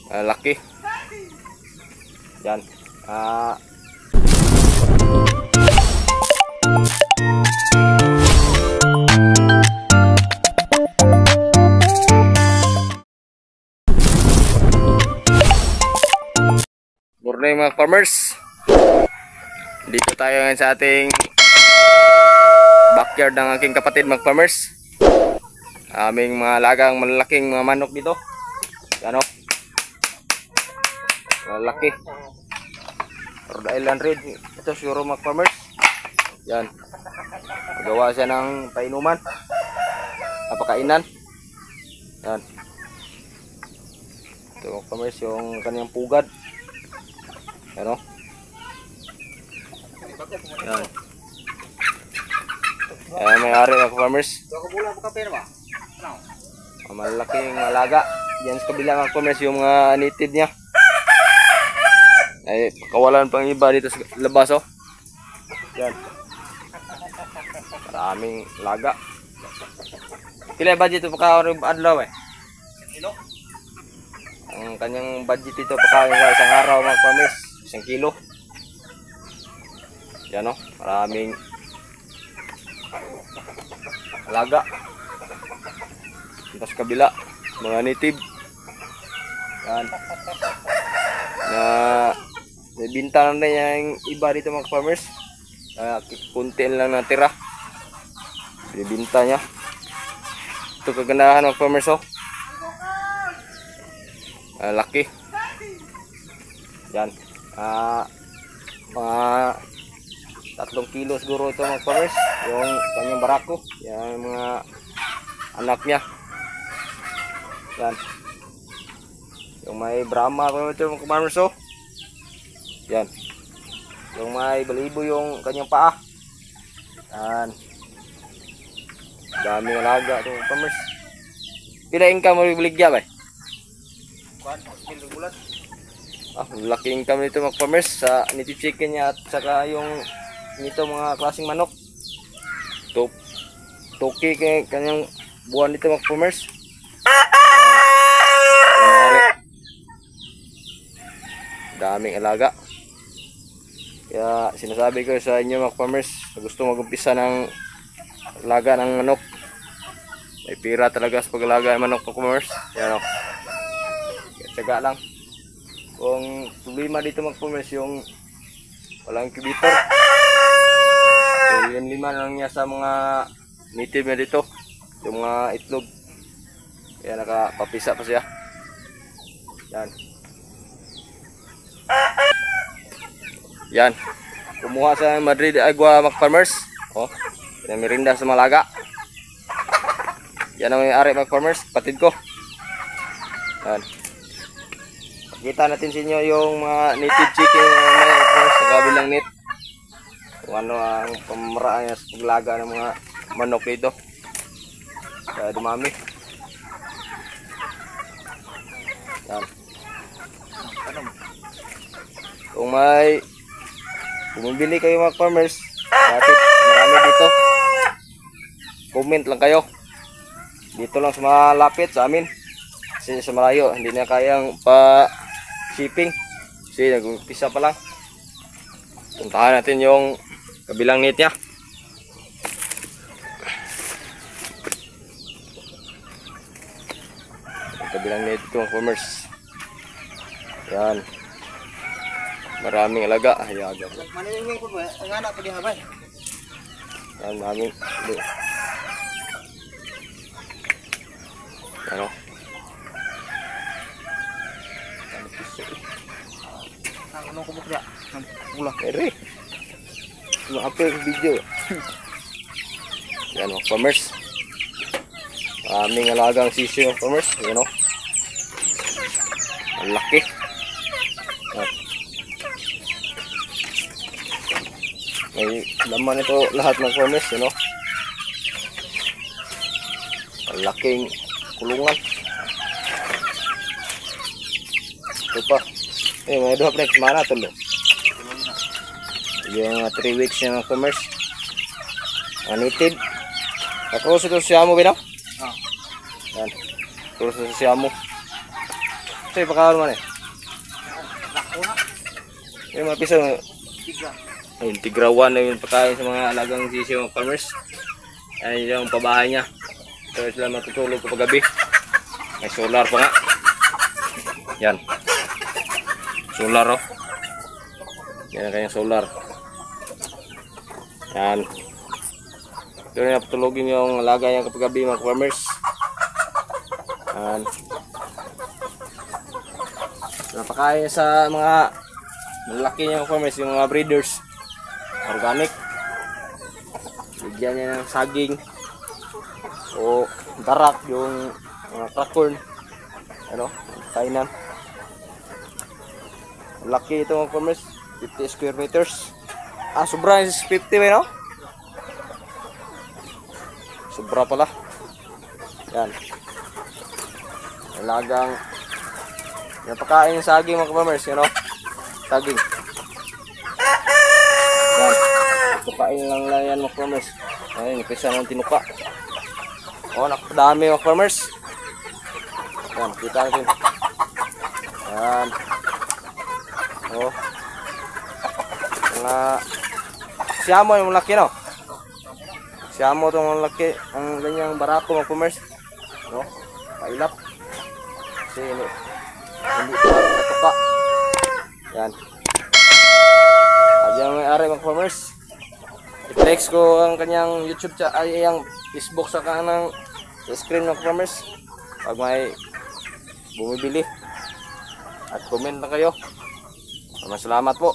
Laki. Yan. Morning mga farmers. Dito tayo ngayon sa ating backyard ng aking kapatid mga farmers. Aming mga lagang malalaking mga manok dito. Yan o. Malaki. Rhode Island Red. Ito siguro mga farmers. Yan. Magawa siya ng painuman. Napakainan. Yan. Ito mga farmers yung kanyang pugad. Yan o. Yan. Yan may-ari mga farmers. Malaking alaga. Yan sa kabila mga farmers yung mga native niya. Ay, kawalan pang iba dito sa labas oh. Yan. Maraming laga. Kila budget ito pagkaon adlaw eh. Ang kanyang budget ito pagkaon sa isang araw mga farmers, 1 kilo. Yan oh, maraming alaga. Tapos kabila, mga native. Yan. Na may binta na yung iba dito mga farmers. Kunti lang natira. Binta niya. Ito kagandahan mga farmers oh. Laki. Yan. Mga 3 kilo siguro ito mga farmers. Yung kanyang barako. Yan mga anak niya. Yan. Yung may Brahma ko ito mga farmers oh. Yan. Yung may balibo yung kanyang paa. Yan. Daming alaga ito mga farmers. Pila income mo biligya ba? Laki income nito mga farmers sa native chicken niya at saka yung nito mga klaseng manok. Toki kay kanyang buwan nito mga farmers. Daming alaga. Kaya sinasabi ko sa inyo mga farmers, gusto mag-umpisa ng alaga ng manok. May pira talaga sa pag-alaga ng manok mga farmers. Yan o. Tsaga lang. Kung problema dito mga farmers yung walang incubator. So, yung lima lang niya sa mga native na dito. Yung mga itlog. Kaya nakapapisa pa siya. Yan. Yan. Kumuha sa Madrid Agua mga farmers. Oh, pinamirinda sa malaga. Yan ang may-ari mga farmers, kapatid ko. Yan. Kita natin sa inyo yung mga native chicken mga farmers sa kabilang net. Kung ano ang pamaraan niya sa paglaga ng mga manok dito. Kaya dumami. Yan. Kung may bumibili kayo mga farmers, bakit marami dito, comment lang kayo. Dito lang sa malapit sa amin. Kasi sa malayo, hindi na kayang pa-shipping. Kasi nag-umpisa pa lang. Puntahan natin yung kabilang net niya. Kabilang net ito mga farmers. Yan. Maraming alaga. Ayaga po. Manilingwing po ba? Ang anak po di habay. Yan, maraming. Ano? Ano ko bukla? Pula. Ere. Mag-upload yung video. Yan o, farmers. Maraming alagang sisi yung farmers. Yan o. Ang laki. Yan. May laman ito lahat ng farmers, you know. Ang laking kulungan. Ito pa. May 2 next mana ito lo. Yung 3 weeks yung farmers. Ang native. Nakroso ito siya mo, binaw? Yan. Nakroso ito siya mo. Ito yung pagkakaroon man eh. Lako na. Yung mga piso, Tiga. ayun, tigrawan na yung pagkain sa mga alagang sisiyo mga farmers. Yan yung pabahay niya. So sila matutulog kapag gabi. May solar pa nga. Yan. Solar oh. Yan ang kanyang solar. Yan. Ito na patulogin yung alaga niya kapag gabi mga farmers. Yan. Napakain niya sa mga malaki niya mga farmers, yung mga breeders. Organic. Bigyan niya ng saging o darak yung mga crackcorn. Ano? Kainan. Laki ito mga farmers. 50 square meters. Ah, sobra yung 50 ba no? Sobra pala. Yan. Alagang napakain yung saging mga farmers, you know? Saging. Yan. Pagkain lang yan mga farmers. Ayun, pisa ng tinuka. Oh, nakadami mga farmers. Yan, kita natin. Yan. Oh. Mga siyamo yung malaki, no? Siyamo itong malaki. Ang ganyang barako mga farmers. No? Pailap. Kasi hindi pa natuka. Yan. Ayan may ari mga farmers. I-flex ko ang kanyang YouTube ay ang Facebook sa kanang screen ng farmers. Pag may bumibili at comment na kayo. Salamat po.